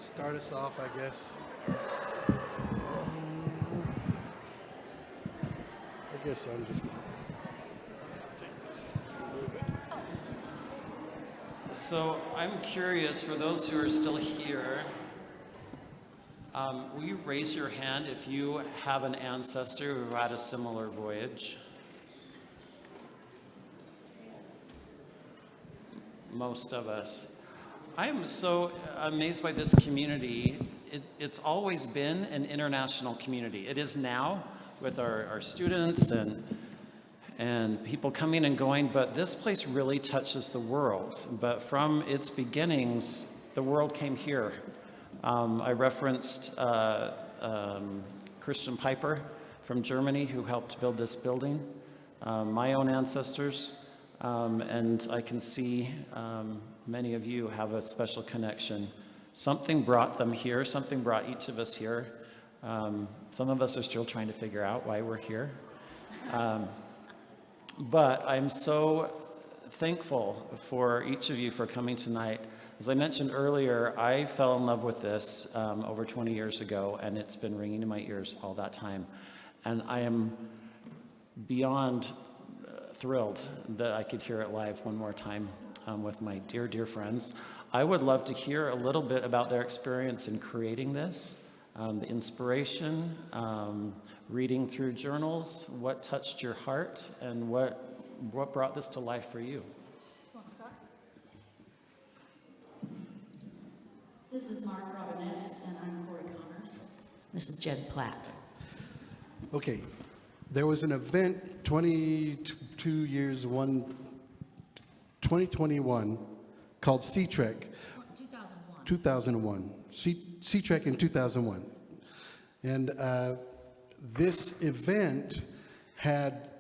Start us off, I guess. I guess I'm just gonna take this off and move it. So I'm curious, for those who are still here, will you raise your hand if you have an ancestor who had a similar voyage? Most of us. I am so amazed by this community. It's always been an international community. It is now with our students and people coming and going, but this place really touches the world. But from its beginnings, the world came here. I referenced Christian Piper from Germany, who helped build this building, my own ancestors, and I can see many of you have a special connection. Something brought them here, something brought each of us here. Some of us are still trying to figure out why we're here. But I'm so thankful for each of you for coming tonight. As I mentioned earlier, I fell in love with this over 20 years ago, and it's been ringing in my ears all that time. And I am beyond thrilled that I could hear it live one more time with my dear, dear friends. I would love to hear a little bit about their experience in creating this, the inspiration, reading through journals, what touched your heart, and what brought this to life for you. This is Mark Robinette, and I'm Corey Connors. This is Jed Platt. Okay, there was an event 2021 called Sea-Trek. 2001. Sea-Trek in 2001. And this event had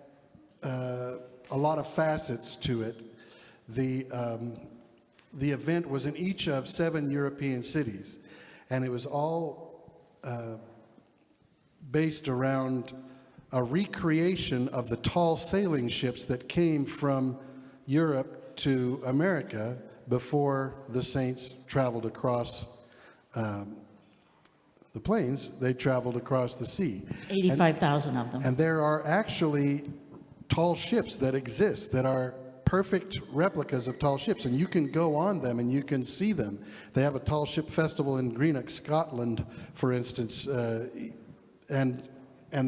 a lot of facets to it. The event was in each of 7 European cities, and it was all based around a recreation of the tall sailing ships that came from Europe to America before the saints traveled across the plains. They traveled across the sea. 85,000 of them. And there are actually tall ships that exist that are perfect replicas of tall ships, and you can go on them and you can see them. They have a tall ship festival in Greenock, Scotland, for instance, and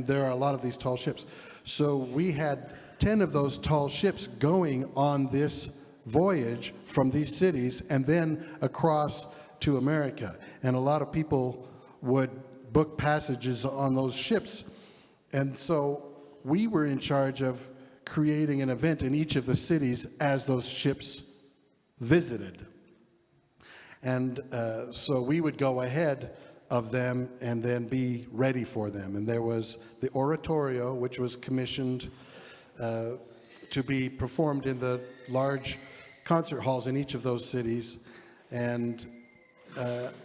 there are a lot of these tall ships. So we had 10 of those tall ships going on this voyage from these cities and then across to America. And a lot of people would book passages on those ships. And so we were in charge of creating an event in each of the cities as those ships visited. And so we would go ahead of them and then be ready for them. And there was the oratorio, which was commissioned to be performed in the large concert halls in each of those cities, and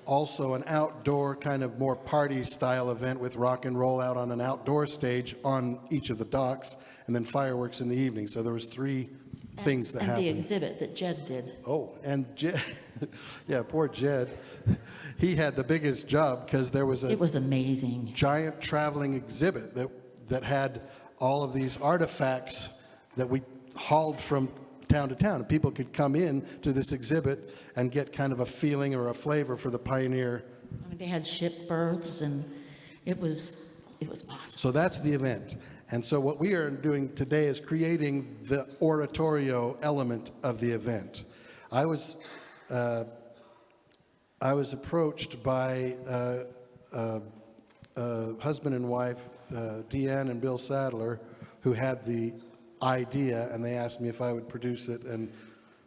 also an outdoor kind of more party style event with rock and roll out on an outdoor stage on each of the docks, and then fireworks in the evening. So there was 3 things that happened. And the exhibit that Jed did. Oh, and Jed, yeah, poor Jed. He had the biggest job because there was It was amazing. giant traveling exhibit that had all of these artifacts that we hauled from town to town. People could come in to this exhibit and get kind of a feeling or a flavor for the pioneer. I mean, they had ship berths, and it was awesome. So that's the event. And so what we are doing today is creating the oratorio element of the event. I was approached by husband and wife, Deanne and Bill Sadler, who had the idea, and they asked me if I would produce it and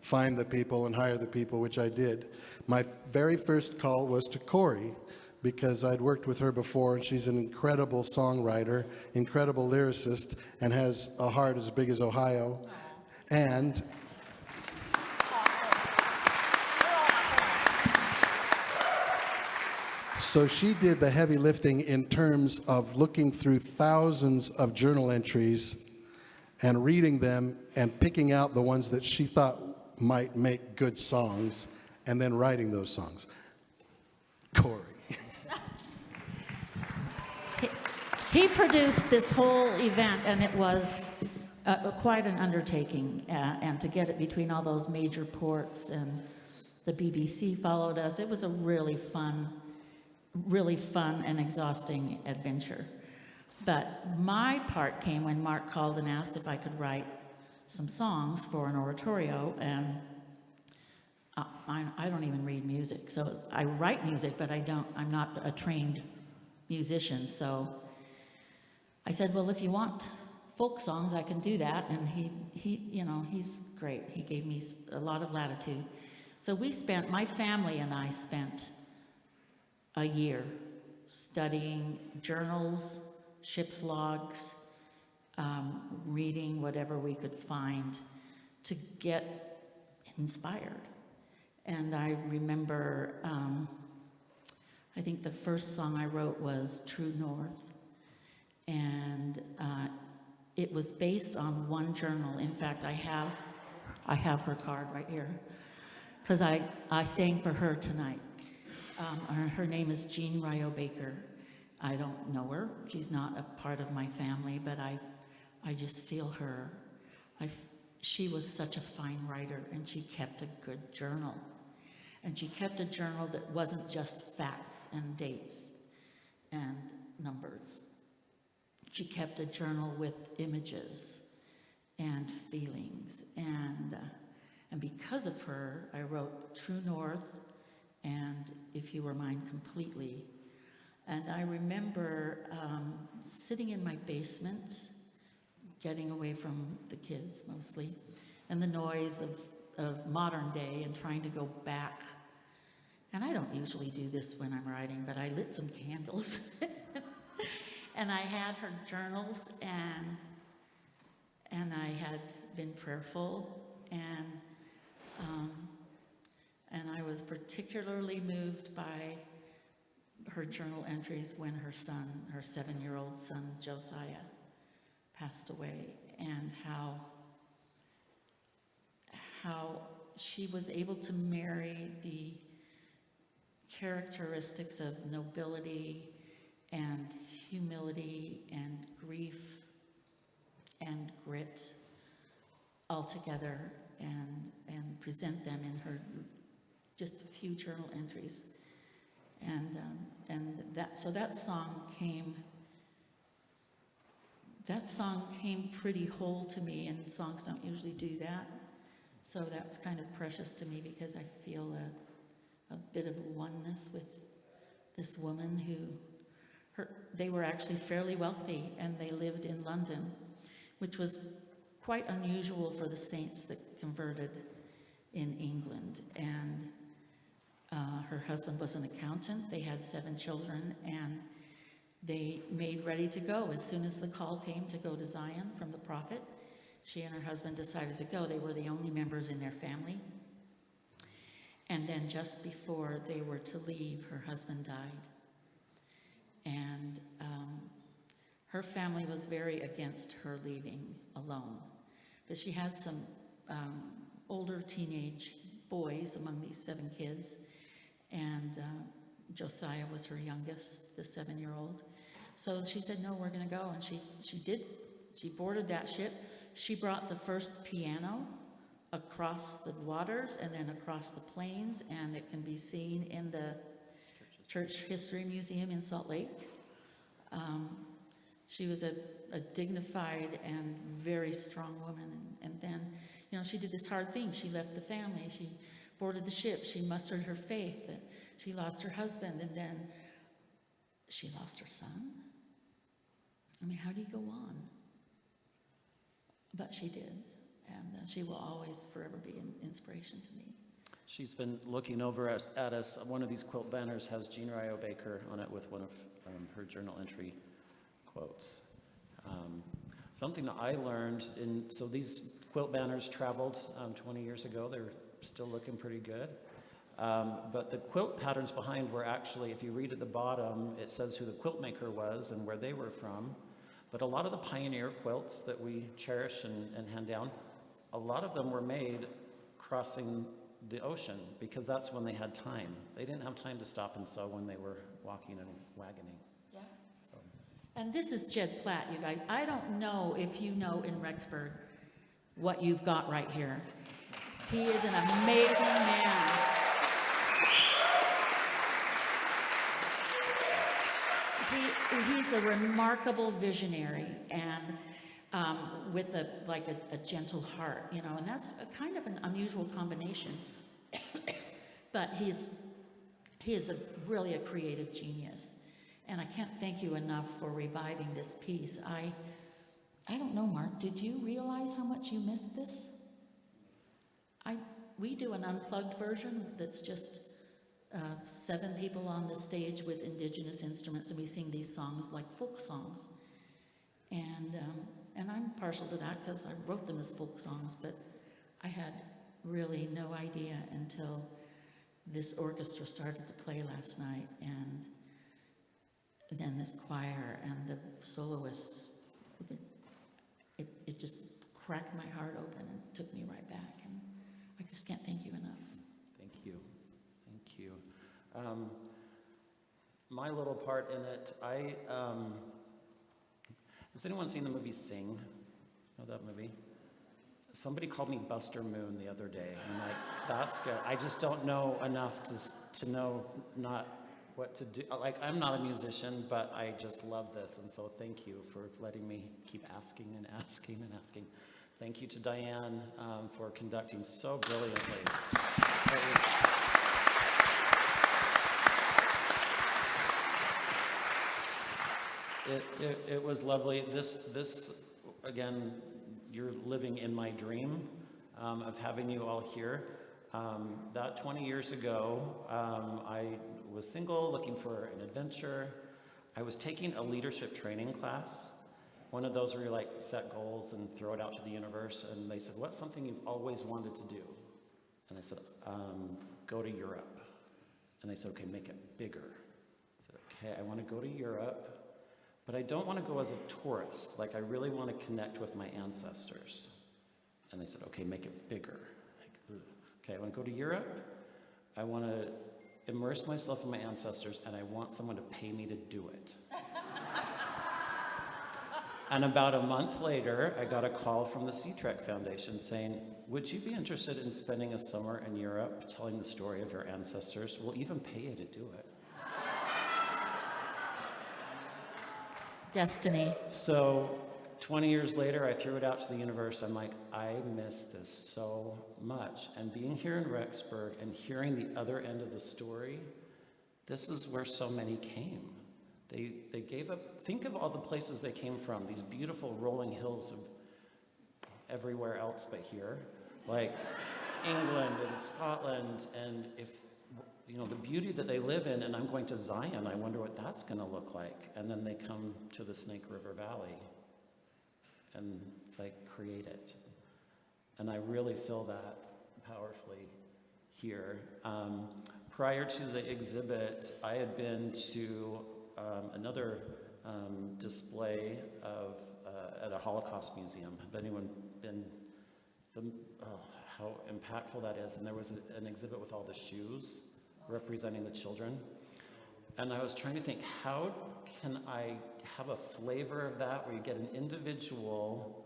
find the people and hire the people, which I did. My very first call was to Corey, because I'd worked with her before, and she's an incredible songwriter, incredible lyricist, and has a heart as big as Ohio. And so she did the heavy lifting in terms of looking through thousands of journal entries and reading them and picking out the ones that she thought might make good songs, and then writing those songs. Corey. He produced this whole event, and it was quite an undertaking, and to get it between all those major ports, and the BBC followed us. It was a really fun and exhausting adventure. But my part came when Mark called and asked if I could write some songs for an oratorio, and I don't even read music. So I write music, but I'm not a trained musician. So I said, well, if you want folk songs, I can do that. And he's great. He gave me a lot of latitude. So my family and I spent a year studying journals, ship's logs, reading whatever we could find to get inspired. And I remember, I think the first song I wrote was True North. And it was based on one journal. In fact, I have her card right here, because I sang for her tonight. Her name is Jean Ryo Baker. I don't know her. She's not a part of my family, but I just feel her. She was such a fine writer, and she kept a good journal. And she kept a journal that wasn't just facts and dates and numbers. She kept a journal with images and feelings, and because of her, I wrote True North and If You Were Mine Completely. And I remember sitting in my basement, getting away from the kids mostly, and the noise of modern day, and trying to go back. And I don't usually do this when I'm writing, but I lit some candles. And I had her journals, and I had been prayerful, and I was particularly moved by her journal entries when her 7-year-old son, Josiah, passed away, and how she was able to marry the characteristics of nobility and humility and grief and grit all together, and present them in her just a few journal entries. And that song came pretty whole to me, and songs don't usually do that. So that's kind of precious to me, because I feel a bit of oneness with this woman they were actually fairly wealthy, and they lived in London, which was quite unusual for the saints that converted in England. And her husband was an accountant. They had 7 children, and they made ready to go. As soon as the call came to go to Zion from the prophet, she and her husband decided to go. They were the only members in their family. And then just before they were to leave, her husband died. And her family was very against her leaving alone. But she had some older teenage boys among these 7 kids. And Josiah was her youngest, the 7-year-old. So she said, no, we're going to go. And she did. She boarded that ship. She brought the first piano across the waters and then across the plains, and it can be seen in the Church History Museum in Salt Lake. She was a dignified and very strong woman. And then, she did this hard thing. She left the family. She boarded the ship. She mustered her faith. She lost her husband, and then she lost her son. I mean, how do you go on? But she did, and she will always forever be an inspiration to me. She's been looking over at us. One of these quilt banners has Jean Ryo Baker on it with one of her journal entry quotes. Something that I learned so these quilt banners traveled 20 years ago. They're still looking pretty good. But the quilt patterns behind were actually, if you read at the bottom, it says who the quilt maker was and where they were from. But a lot of the pioneer quilts that we cherish and hand down, a lot of them were made crossing the ocean, because that's when they had time. They didn't have time to stop and sew when they were walking and wagoning. Yeah. So, And this is Jed Platt, you guys. I don't know if you know in Rexburg what you've got right here. He is an amazing man. He's a remarkable visionary and with a gentle heart, you know, and that's a kind of an unusual combination. But he is really a creative genius. And I can't thank you enough for reviving this piece. I don't know, Mark, did you realize how much you missed this? We do an unplugged version that's just 7 people on the stage with indigenous instruments, and we sing these songs like folk songs. And I'm partial to that because I wrote them as folk songs, but I had really no idea until this orchestra started to play last night, and then this choir and the soloists. It just cracked my heart open and took me right back, and I just can't thank you enough. thank you. Thank you. My little part in it, has anyone seen the movie Sing? Know that movie? Somebody called me Buster Moon the other day. I'm like, that's good. I just don't know enough to know not what to do. Like, I'm not a musician, but I just love this. And so thank you for letting me keep asking and asking and asking. Thank you to Diane for conducting so brilliantly. It was lovely. This again, you're living in my dream of having you all here. That 20 years ago, I was single, looking for an adventure. I was taking a leadership training class, one of those where you like set goals and throw it out to the universe. And they said, what's something you've always wanted to do? And I said, go to Europe. And they said, okay, make it bigger. I said, okay, I want to go to Europe. But I don't want to go as a tourist. Like, I really want to connect with my ancestors. And they said, okay, make it bigger. Like, okay, I want to go to Europe. I want to immerse myself in my ancestors, and I want someone to pay me to do it. And about a month later, I got a call from the Sea-Trek Foundation saying, would you be interested in spending a summer in Europe telling the story of your ancestors? We'll even pay you to do it. Destiny. So 20 years later, I threw it out to the universe. I'm like, I miss this so much. And being here in Rexburg and hearing the other end of the story, this is where so many came. They gave up. Think of all the places they came from, these beautiful rolling hills of everywhere else but here, like England and Scotland, and if you know the beauty that they live in, and I'm going to Zion, I wonder what that's going to look like. And then they come to the Snake River Valley, and it's like, create it. And I really feel that powerfully here. Prior to the exhibit, I had been to another display of at a Holocaust museum. Have anyone been? How impactful that is. And there was an exhibit with all the shoes representing the children. And I was trying to think, how can I have a flavor of that where you get an individual,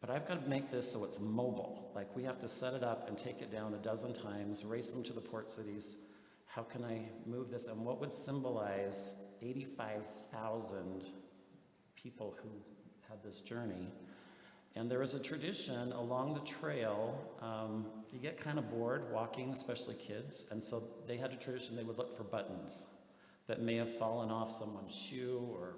but I've got to make this so it's mobile. Like, we have to set it up and take it down a dozen times, race them to the port cities. How can I move this? And what would symbolize 85,000 people who had this journey? And there was a tradition along the trail. You get kind of bored walking, especially kids. And so they had a tradition, they would look for buttons that may have fallen off someone's shoe or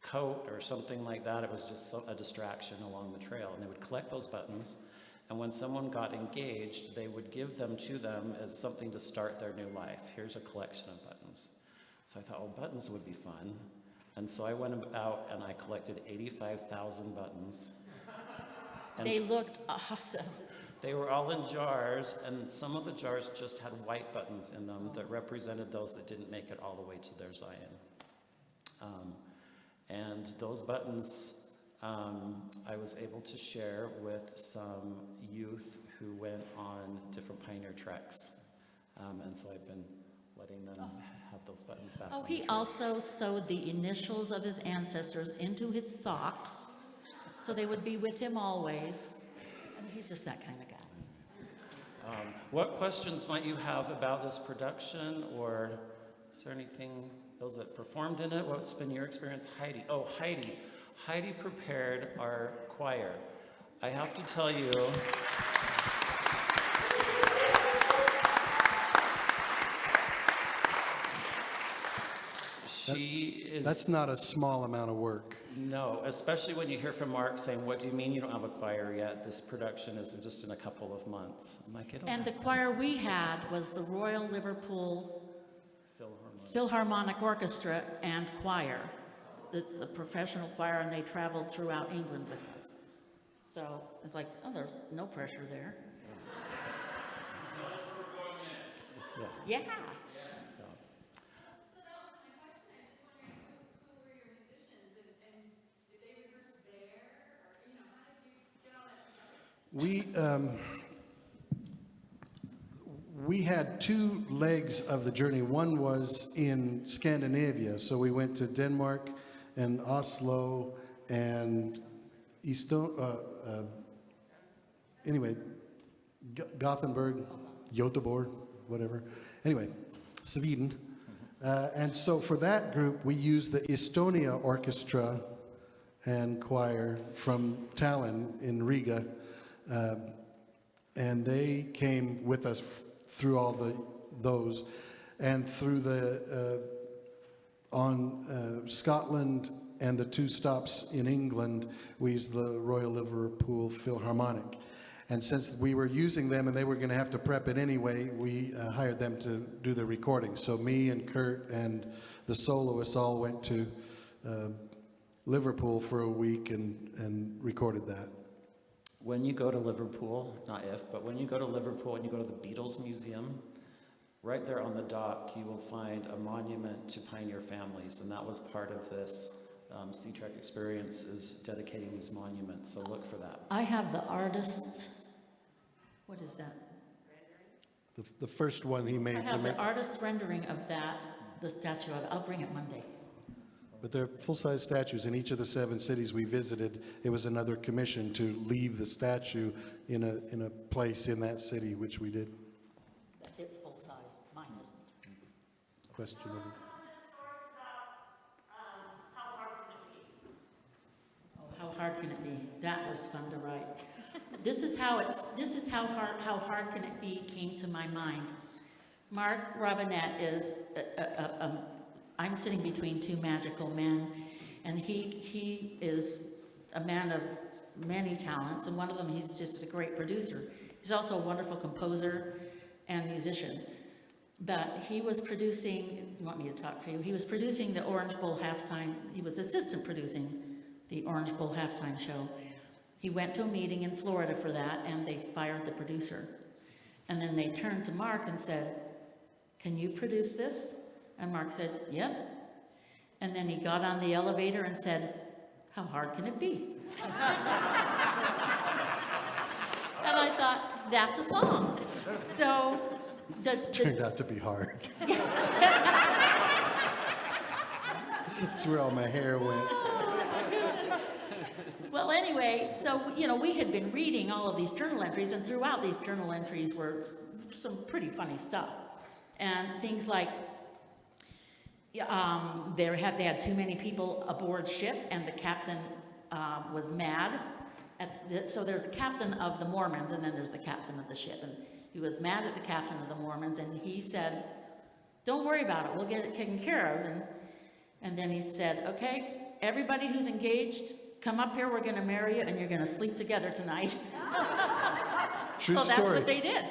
coat or something like that. It was just a distraction along the trail. And they would collect those buttons. And when someone got engaged, they would give them to them as something to start their new life. Here's a collection of buttons. So I thought, well, buttons would be fun. And so I went out and I collected 85,000 buttons. And They looked awesome. they were all in jars, and some of the jars just had white buttons in them that represented those that didn't make it all the way to their Zion. And those buttons I was able to share with some youth who went on different pioneer treks. And so I've been letting them have those buttons back Oh, on he the tree. also sewed the initials of his ancestors into his socks, so they would be with him always. I mean, he's just that kind of guy. What questions might you have about this production, or is there anything, those that performed in it, what's been your experience? Heidi. Oh, Heidi. Heidi prepared our choir. I have to tell you, she is... That's not a small amount of work. No, especially when you hear from Mark saying, what do you mean you don't have a choir yet? This production is just in a couple of months. I'm like, it'll And the choir we had was the Royal Liverpool Philharmonic. Philharmonic Orchestra and Choir. It's a professional choir, and they traveled throughout England with us. So it's like, oh, there's no pressure there. Yeah. Yeah. So that was my question. I just wondering who were your musicians and did they rehearse there? Or, you know, how did you get all that together? We had two legs of the journey. One was in Scandinavia, so we went to Denmark and Oslo and Gothenburg, Göteborg, whatever. Anyway, Sweden. And so for that group, we used the Estonia Orchestra and Choir from Tallinn in Riga. And they came with us through all those. And through on Scotland and the two stops in England, we used the Royal Liverpool Philharmonic. And since we were using them and they were going to have to prep it anyway, we hired them to do the recording. So me and Kurt and the soloists all went to Liverpool for a week and recorded that. When you go to Liverpool, not if, but when you go to Liverpool and you go to the Beatles Museum, right there on the dock, you will find a monument to pioneer families, and that was part of this C-Trek experience, is dedicating these monuments, so look for that. I have the artist's, what is that? The first one he I made to have make, the artist's rendering of that, the statue of it. I'll bring it Monday. but they're full-size statues. In each of the 7 cities we visited, it was another commission to leave the statue in a place in that city, which we did. It's full-size, mine isn't. Question over. Oh, how hard can it be? That was fun to write. This is how how hard can it be came to my mind. Mark Robinette is, I'm sitting between two magical men, and he is a man of many talents, and one of them, he's just a great producer. He's also a wonderful composer and musician. But he was producing, you want me to talk for you? He was producing the Orange Bowl halftime, he was assistant producing the Orange Bowl halftime show. He went to a meeting in Florida for that, and they fired the producer. And then they turned to Mark and said, "Can you produce this?" And Mark said, "Yep." And then he got on the elevator and said, "How hard can it be?" And I thought, that's a song. So Turned out to be hard. That's where all my hair went. Well, anyway, so, we had been reading all of these journal entries, and throughout these journal entries were some pretty funny stuff. And things like, they had too many people aboard ship, and the captain was mad. So there's a captain of the Mormons, and then there's the captain of the ship. And he was mad at the captain of the Mormons, and he said, "Don't worry about it, we'll get it taken care of." And then he said, "Okay, everybody who's engaged, come up here, we're gonna marry you, and you're gonna sleep together tonight." True So that's story. what they did.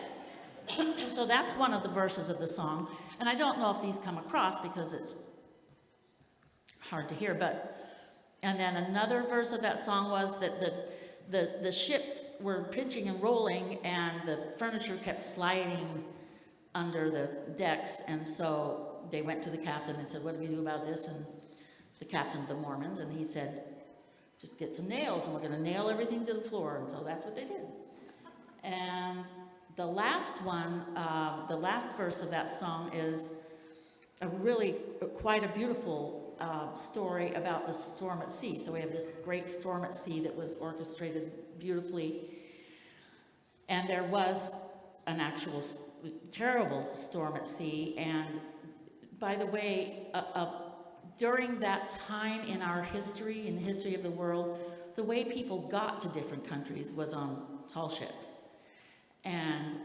So that's one of the verses of the song. And I don't know if these come across because it's hard to hear, and then another verse of that song was that the ships were pitching and rolling, and the furniture kept sliding under the decks, and so they went to the captain and said, "What do we do about this?" And the captain of the Mormons, and he said, "Just get some nails, and we're gonna nail everything to the floor." And so that's what they did. And the last one, the last verse of that song is a really quite a beautiful story about the storm at sea. So we have this great storm at sea that was orchestrated beautifully. And there was an actual terrible storm at sea. And by the way, during that time in our history, in the history of the world, the way people got to different countries was on tall ships. And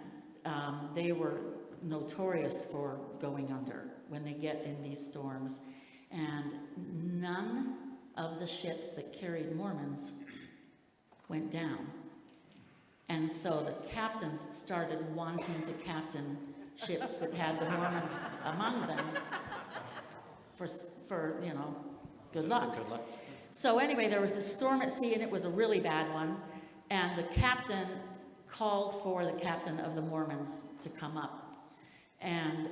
they were notorious for going under when they get in these storms. And none of the ships that carried Mormons went down. And so the captains started wanting to captain ships that had the Mormons among them for you know, good luck. Good luck. So anyway, there was a storm at sea, and it was a really bad one. And the captain called for the captain of the Mormons to come up. And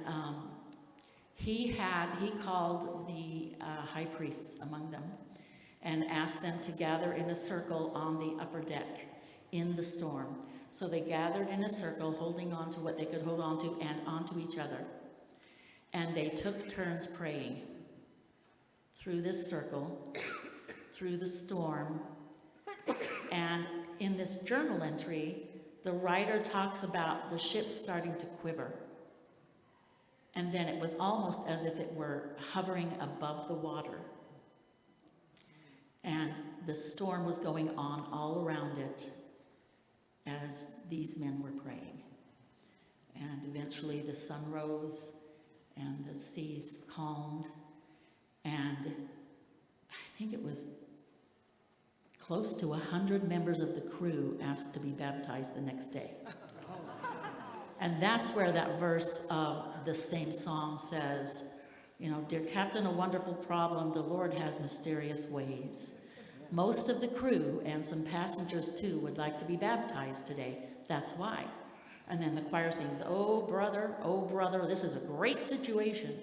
he called the high priests among them and asked them to gather in a circle on the upper deck in the storm. So they gathered in a circle, holding on to what they could hold on to and onto each other. And they took turns praying through this circle, through the storm. And in this journal entry, the writer talks about the ship starting to quiver. And then it was almost as if it were hovering above the water. And the storm was going on all around it as these men were praying. And eventually the sun rose and the seas calmed. And I think it was close to 100 members of the crew asked to be baptized the next day. And that's where that verse of the same song says, you know, dear Captain, a wonderful problem, the Lord has mysterious ways. Most of the crew and some passengers too would like to be baptized today. That's why. And then the choir sings, oh brother, this is a great situation.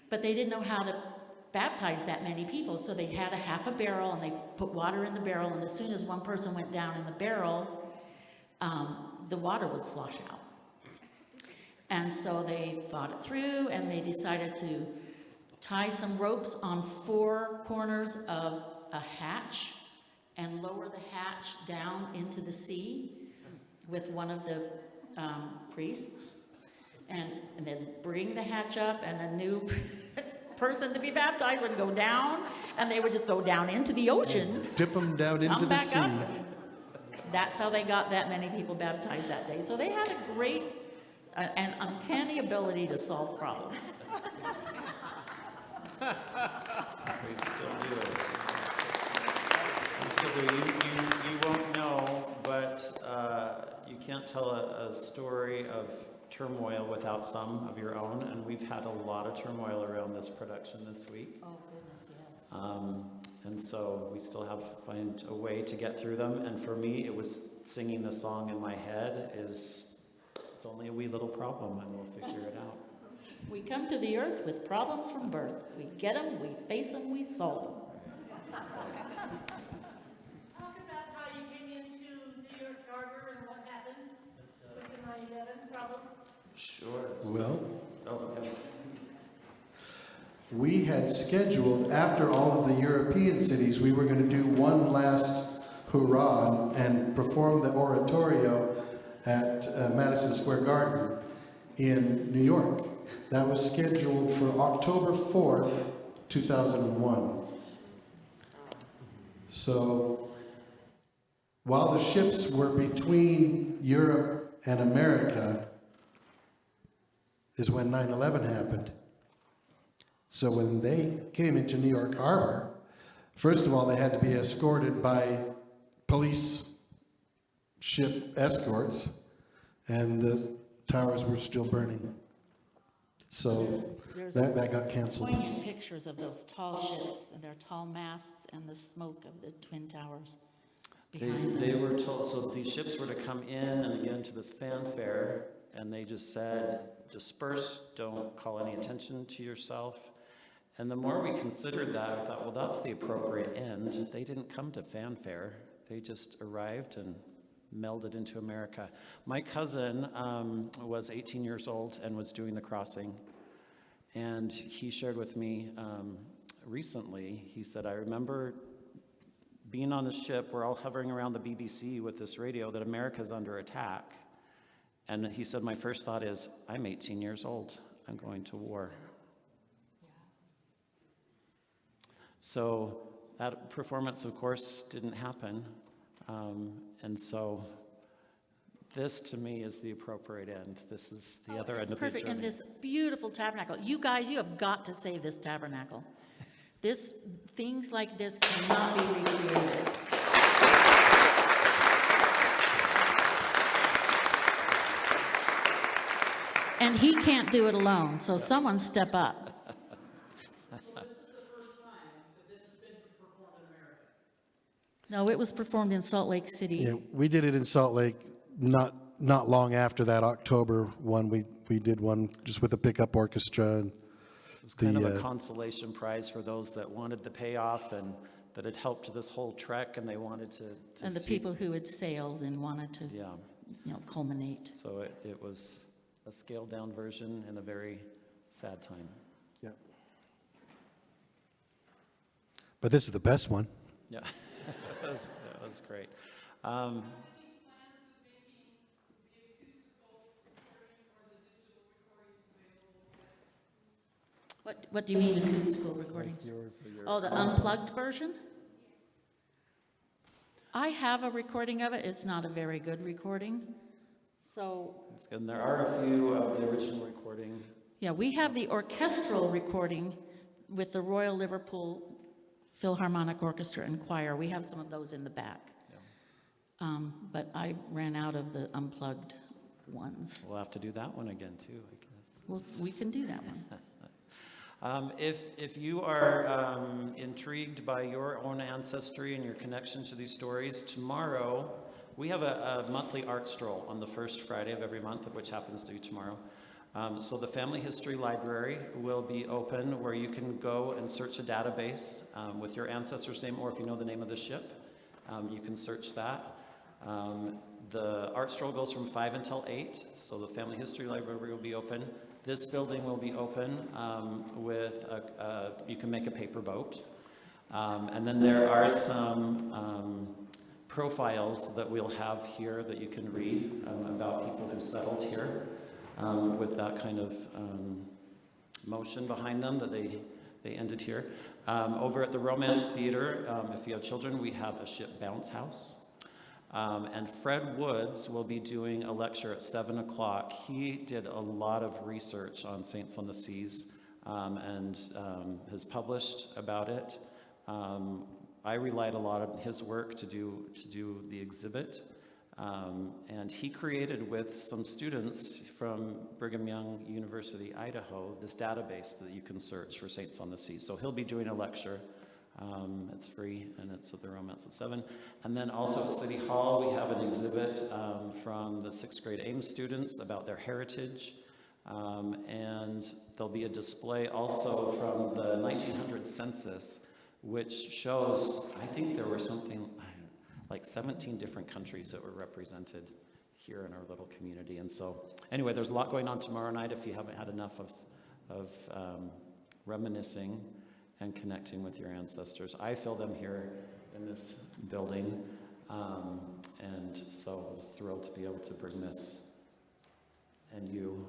But they didn't know how to baptize that many people, so they had a half a barrel and they put water in the barrel, and as soon as one person went down in the barrel, the water would slosh out. And so they thought it through, and they decided to tie some ropes on 4 corners of a hatch and lower the hatch down into the sea with one of the priests, and then bring the hatch up, and a new person to be baptized would go down, and they would just go down into the ocean, Dip them down into come the back sea. up. That's how they got that many people baptized that day. So they had a great and uncanny ability to solve problems. We still do. We still do. You won't know, but you can't tell a story of turmoil without some of your own, and we've had a lot of turmoil around this production this week. Oh, goodness, yes. And so we still have to find a way to get through them. And for me, it was singing the song in my head it's only a wee little problem, and we'll figure it out. We come to the earth with problems from birth. We get them, we face them, we solve them. Talk about how you came into New York Harbor and what happened with the 9/11 problem. Sure. Well, Oh, yeah. we had scheduled, after all of the European cities, we were going to do one last hurrah and perform the oratorio at Madison Square Garden in New York. That was scheduled for October 4th, 2001. So while the ships were between Europe and America is when 9/11 happened. So when they came into New York Harbor, first of all, they had to be escorted by police ship escorts, and the towers were still burning. So There's that got canceled. poignant pictures of those tall ships and their tall masts and the smoke of the twin towers behind They them. were told, so these ships were to come in and get into this fanfare, and they just said, disperse, don't call any attention to yourself. And the more we considered that, I thought, well, that's the appropriate end. They didn't come to fanfare. They just arrived and melded into America. My cousin was 18 years old and was doing the crossing. And he shared with me recently, he said, I remember being on the ship, we're all hovering around the BBC with this radio that America's under attack. And he said, my first thought is, I'm 18 years old, I'm going to war. So that performance, of course, didn't happen. And so this, to me, is the appropriate end. This is the other end of the It's perfect, and journey. this beautiful tabernacle. You guys, you have got to save this tabernacle. Things like this cannot be recreated. And he can't do it alone, so someone step up. No, it was performed in Salt Lake City. Yeah, we did it in Salt Lake not long after that October one. We did one just with a pickup orchestra. And It was kind of a consolation prize for those that wanted the payoff and that had helped this whole trek, and they wanted to And the see. people who had sailed and wanted to, Yeah, culminate. so it was a scaled-down version in a very sad time. yeah. But this is the best one. Yeah, it was great. What do you mean acoustical recordings? Oh, the unplugged version? I have a recording of it. It's not a very good recording. So, And there are a few of the original recording. yeah, we have the orchestral recording with the Royal Liverpool Philharmonic Orchestra and Choir. We have some of those in the back. But I ran out of the unplugged ones. We'll have to do that one again, too, I guess. Well, we can do that one. If you are intrigued by your own ancestry and your connection to these stories, tomorrow we have a monthly art stroll on the first Friday of every month, which happens to be tomorrow. So the Family History Library will be open where you can go and search a database with your ancestor's name, or if you know the name of the ship, you can search that. The art stroll goes from 5 until 8, so the Family History Library will be open. This building will be open with, you can make a paper boat. And then there are some profiles that we'll have here that you can read about people who settled here with that kind of motion behind them that they ended here. Over at the Romance Theater, if you have children, we have a ship bounce house. And Fred Woods will be doing a lecture at 7 o'clock. He did a lot of research on Saints on the Seas and has published about it. I relied a lot on his work to do the exhibit. And he created with some students from Brigham Young University, Idaho, this database that you can search for Saints on the Seas. So he'll be doing a lecture. It's free, and it's at the Romance at 7. And then also at City Hall, we have an exhibit from the 6th grade Ames students about their heritage. And there'll be a display also from the 1900 census, which shows, I think there were something like 17 different countries that were represented here in our little community. And so, anyway, there's a lot going on tomorrow night if you haven't had enough of reminiscing and connecting with your ancestors. I feel them here in this building, and so I was thrilled to be able to bring this and you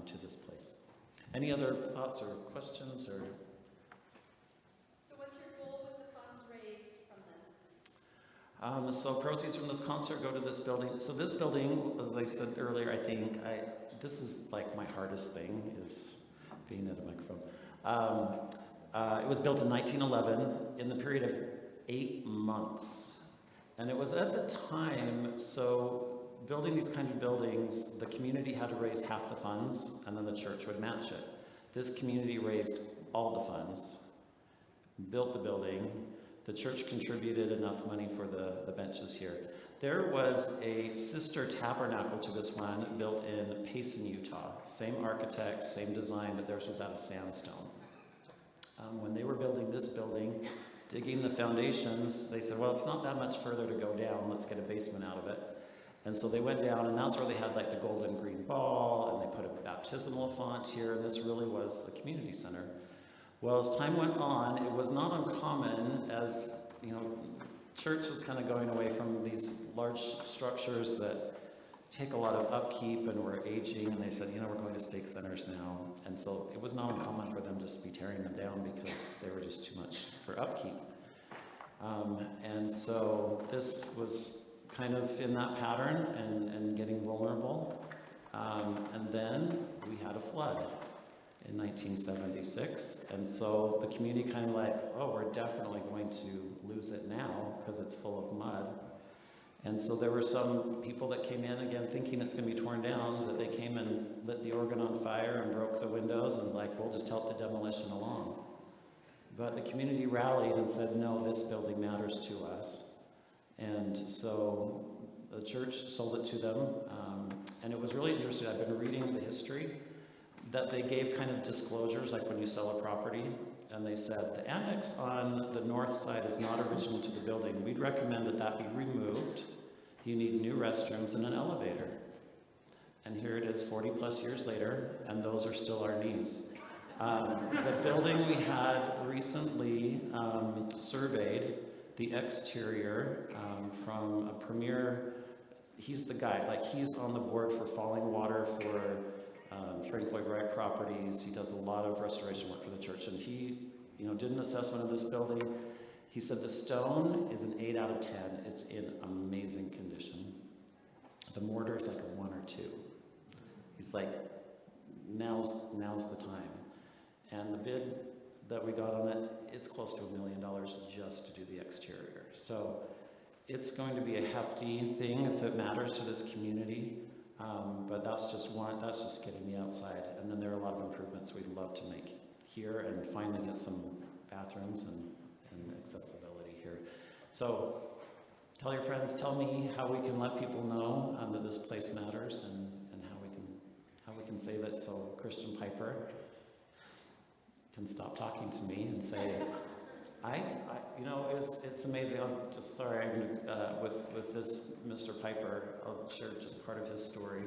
to this place. Any other thoughts or questions or? So what's your goal with the funds raised from this? So proceeds from this concert go to this building. So this building, as I said earlier, I think this is like my hardest thing is being at a microphone. It was built in 1911 in the period of 8 months. And it was at the time, so building these kind of buildings, the community had to raise half the funds and then the church would match it. This community raised all the funds, built the building. The church contributed enough money for the benches here. There was a sister tabernacle to this one built in Payson, Utah. Same architect, same design, but theirs was out of sandstone. When they were building this building, digging the foundations, they said, well, it's not that much further to go down. Let's get a basement out of it. And so they went down, and that's where they had like the gold and green ball, and they put a baptismal font here, and this really was the community center. Well, as time went on, it was not uncommon as, you know, church was kind of going away from these large structures that take a lot of upkeep and were aging, and they said, you know, we're going to stake centers now. And so it was not uncommon for them just to be tearing them down because they were just too much for upkeep. And so this was kind of in that pattern and getting vulnerable. And then we had a flood in 1976. And so the community kind of like, oh, we're definitely going to lose it now because it's full of mud. And so there were some people that came in, again, thinking it's going to be torn down, that they came and lit the organ on fire and broke the windows and like, we'll just help the demolition along. But the community rallied and said, no, this building matters to us. And so the church sold it to them. And it was really interesting. I've been reading the history that they gave kind of disclosures, like when you sell a property. And they said, the annex on the north side is not original to the building. We'd recommend that that be removed. You need new restrooms and an elevator. And here it is 40 plus years later, and those are still our needs. The building we had recently surveyed, the exterior from a premier, he's the guy, like he's on the board for Falling Water for Frank Lloyd Wright Properties. He does a lot of restoration work for the church, and he, you know, did an assessment of this building. He said the stone is an 8 out of 10. It's in amazing condition. The mortar is like a 1 or 2. He's like, now's the time. And the bid that we got on it, it's close to $1 million just to do the exterior. So it's going to be a hefty thing if it matters to this community. But that's just getting the outside. And then there are a lot of improvements we'd love to make here and finally get some bathrooms and accessibility here. So tell your friends, tell me how we can let people know that this place matters and how we can save it so Christian Piper can stop talking to me and say, you know, it's amazing. I'm just sorry, with this Mr. Piper, I'll share just part of his story.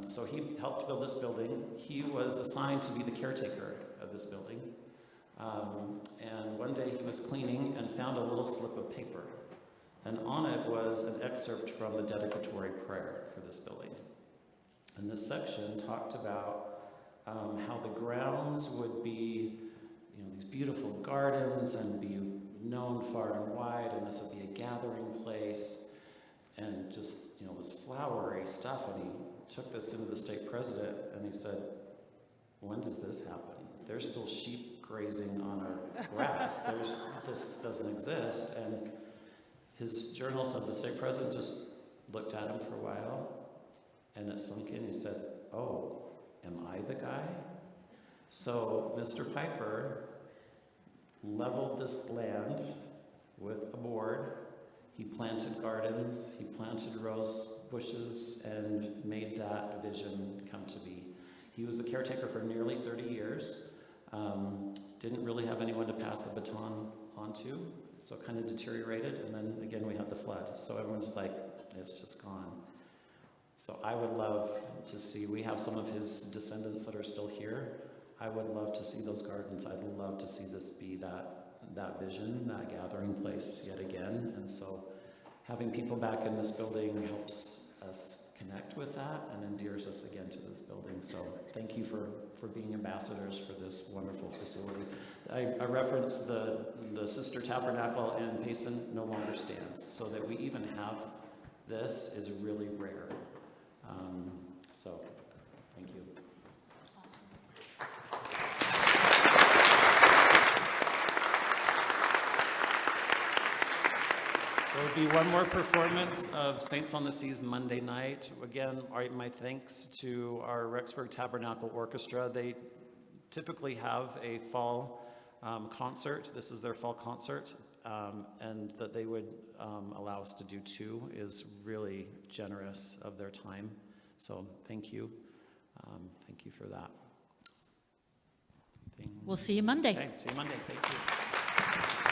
So he helped build this building. He was assigned to be the caretaker of this building. And one day he was cleaning and found a little slip of paper. And on it was an excerpt from the dedicatory prayer for this building. And this section talked about how the grounds would be, you know, these beautiful gardens and be known far and wide, and this would be a gathering place, and just, you know, this flowery stuff. And he took this into the stake president, and he said, when does this happen? There's still sheep grazing on our grass. This doesn't exist. And his journal said the stake president just looked at him for a while, and it sunk in. He said, oh, am I the guy? So Mr. Piper leveled this land with a board. He planted gardens, he planted rose bushes, and made that vision come to be. He was the caretaker for nearly 30 years. Didn't really have anyone to pass the baton onto, so kind of deteriorated, and then again we had the flood. So everyone's like, it's just gone. So I would love to see, we have some of his descendants that are still here. I would love to see those gardens. I'd love to see this be that vision, that gathering place yet again. And so having people back in this building helps us connect with that and endears us again to this building. So thank you for being ambassadors for this wonderful facility. I referenced the Sister Tabernacle in Payson no longer stands. So that we even have this is really rare. So thank you. So it'll be one more performance of Saints on the Seas Monday night. Again, my thanks to our Rexburg Tabernacle Orchestra. They typically have a fall concert. This is their fall concert, and that they would allow us to do 2 is really generous of their time. So thank you. Thank you for that. We'll see you Monday. Okay, see you Monday. Thank you.